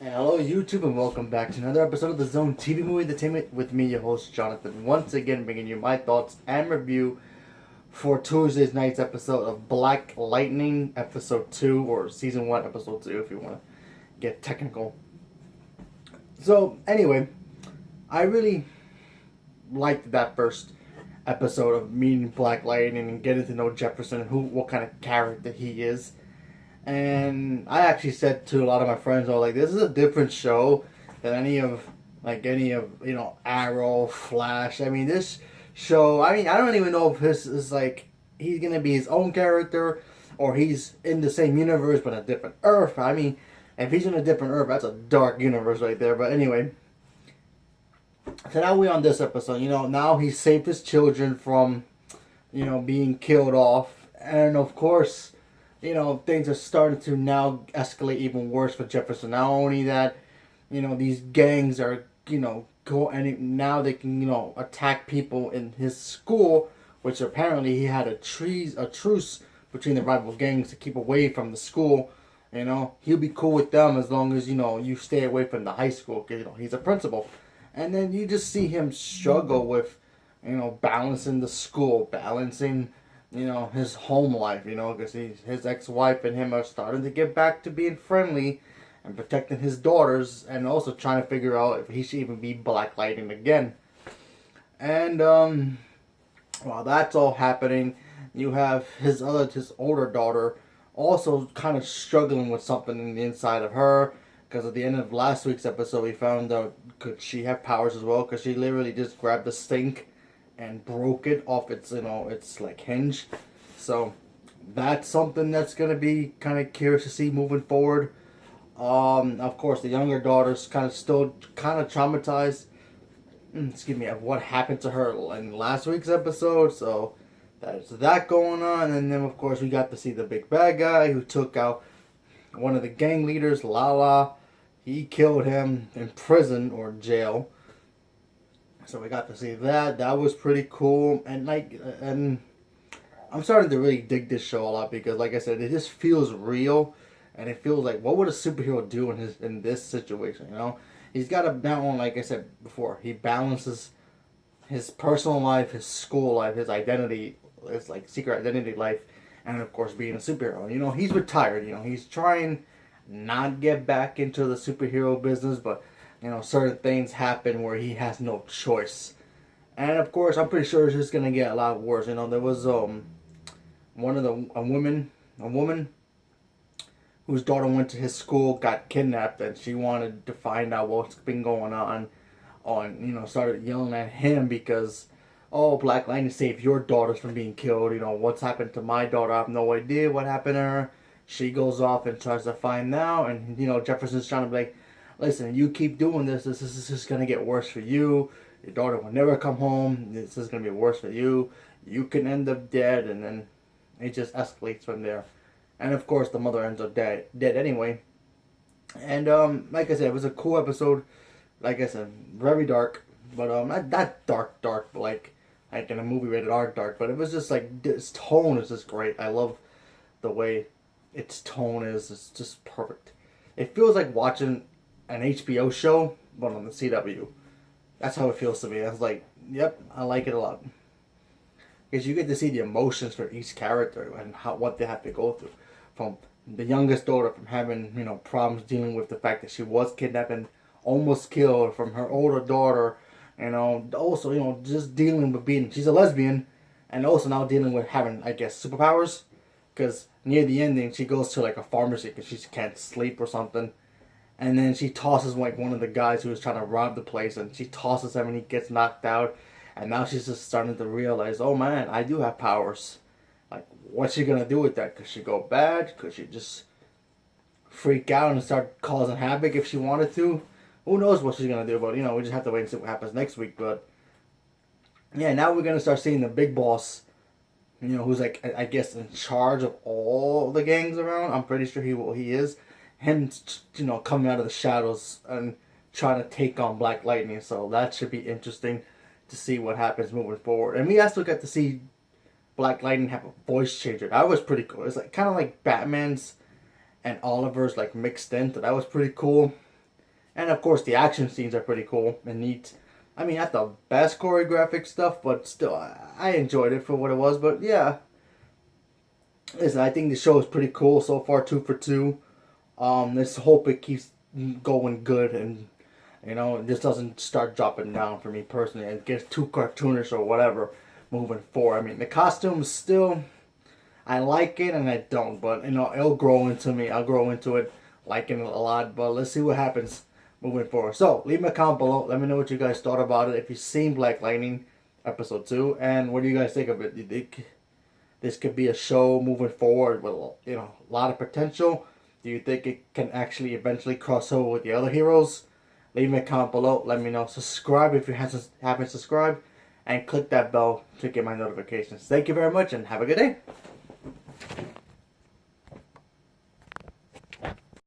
Hello YouTube and welcome back to another episode of the Zone TV Movie Entertainment with me, your host Jonathan, once again bringing you my thoughts and review for Tuesday's night's episode of Black Lightning episode 2, or season 1 episode 2 if you want to get technical. So anyway, I really liked that first episode of meeting Black Lightning and getting to know Jefferson and what kind of character he is. And I actually said to a lot of my friends, I was like, this is a different show than any of Arrow, Flash. I mean, this show, I don't even know if this is like, he's going to be his own character or he's in the same universe but a different Earth. I mean, if he's in a different Earth, that's a dark universe right there. But anyway, so now we're on this episode. Now he saved his children from, being killed off. And of course, things are starting to now escalate even worse for Jefferson. Not only that, these gangs are, now they can, attack people in his school, which apparently he had a truce between the rival gangs to keep away from the school. He'll be cool with them as long as, you stay away from the high school, because, he's a principal. And then you just see him struggle with, balancing the school, balancing his home life, because his ex-wife and him are starting to get back to being friendly and protecting his daughters, and also trying to figure out if he should even be Black Lightning again. And while that's all happening, you have his older daughter also kind of struggling with something in the inside of her, because at the end of last week's episode we found out could she have powers as well, because she literally just grabbed the sink and broke it off its like hinge. So that's something that's gonna be kind of curious to see moving forward. Of course, the younger daughter's still traumatized. Excuse me, of what happened to her in last week's episode. So there's that going on, and then of course we got to see the big bad guy who took out one of the gang leaders, Lala. He killed him in prison or jail. So we got to see that. That was pretty cool. And I'm starting to really dig this show a lot because, like I said, it just feels real, and it feels like what would a superhero do in this situation? He's got a balance. Like I said before, he balances his personal life, his school life, his identity, his like secret identity life, and of course being a superhero. He's retired. He's trying not get back into the superhero business, but certain things happen where he has no choice. And of course, I'm pretty sure it's just gonna get a lot worse. There was a woman whose daughter went to his school, got kidnapped, and she wanted to find out what's been going on. Started yelling at him because, oh, Black Lightning saved your daughters from being killed. What's happened to my daughter? I have no idea what happened to her. She goes off and tries to find out, and Jefferson's trying to be like, listen, you keep doing this is just going to get worse for you. Your daughter will never come home. This is going to be worse for you. You can end up dead, and then it just escalates from there. And of course, the mother ends up dead anyway. And like I said, it was a cool episode. Like I said, very dark, but not dark, but like in a movie rated R dark. But it was just like, its tone is just great. I love the way its tone is. It's just perfect. It feels like watching an HBO show, but on the CW. That's how it feels to me. I was like, yep, I like it a lot. Because you get to see the emotions for each character and what they have to go through. From the youngest daughter, from having, problems dealing with the fact that she was kidnapped and almost killed, from her older daughter, also, just dealing with she's a lesbian, and also now dealing with having, I guess, superpowers. Because near the ending, she goes to like a pharmacy because she can't sleep or something. And then she tosses like one of the guys who was trying to rob the place, and she tosses him and he gets knocked out. And now she's just starting to realize, oh man, I do have powers. Like, what's she gonna do with that? Could she go bad? Could she just freak out and start causing havoc if she wanted to? Who knows what she's gonna do, but we just have to wait and see what happens next week. But yeah, now we're gonna start seeing the big boss, who's like, I guess, in charge of all the gangs around. I'm pretty sure he is. Him, coming out of the shadows and trying to take on Black Lightning. So that should be interesting to see what happens moving forward. And we also got to see Black Lightning have a voice changer. That was pretty cool. It's like kind of like Batman's and Oliver's like mixed in. So that was pretty cool. And of course, the action scenes are pretty cool and neat. I mean, not the best choreographic stuff, but still, I enjoyed it for what it was. But yeah, listen, I think the show is pretty cool so far, 2 for 2. Let's hope it keeps going good and it just doesn't start dropping down for me personally. It gets too cartoonish or whatever moving forward. I mean, the costumes still, I like it and I don't, but it'll grow into me. I'll grow into it, liking it a lot. But let's see what happens moving forward. So leave me a comment below. Let me know what you guys thought about it. If you've seen Black Lightning episode 2, and what do you guys think of it? Do you think this could be a show moving forward with a lot of potential? Do you think it can actually eventually cross over with the other heroes? Leave me a comment below. Let me know. Subscribe if you haven't subscribed. And click that bell to get my notifications. Thank you very much and have a good day.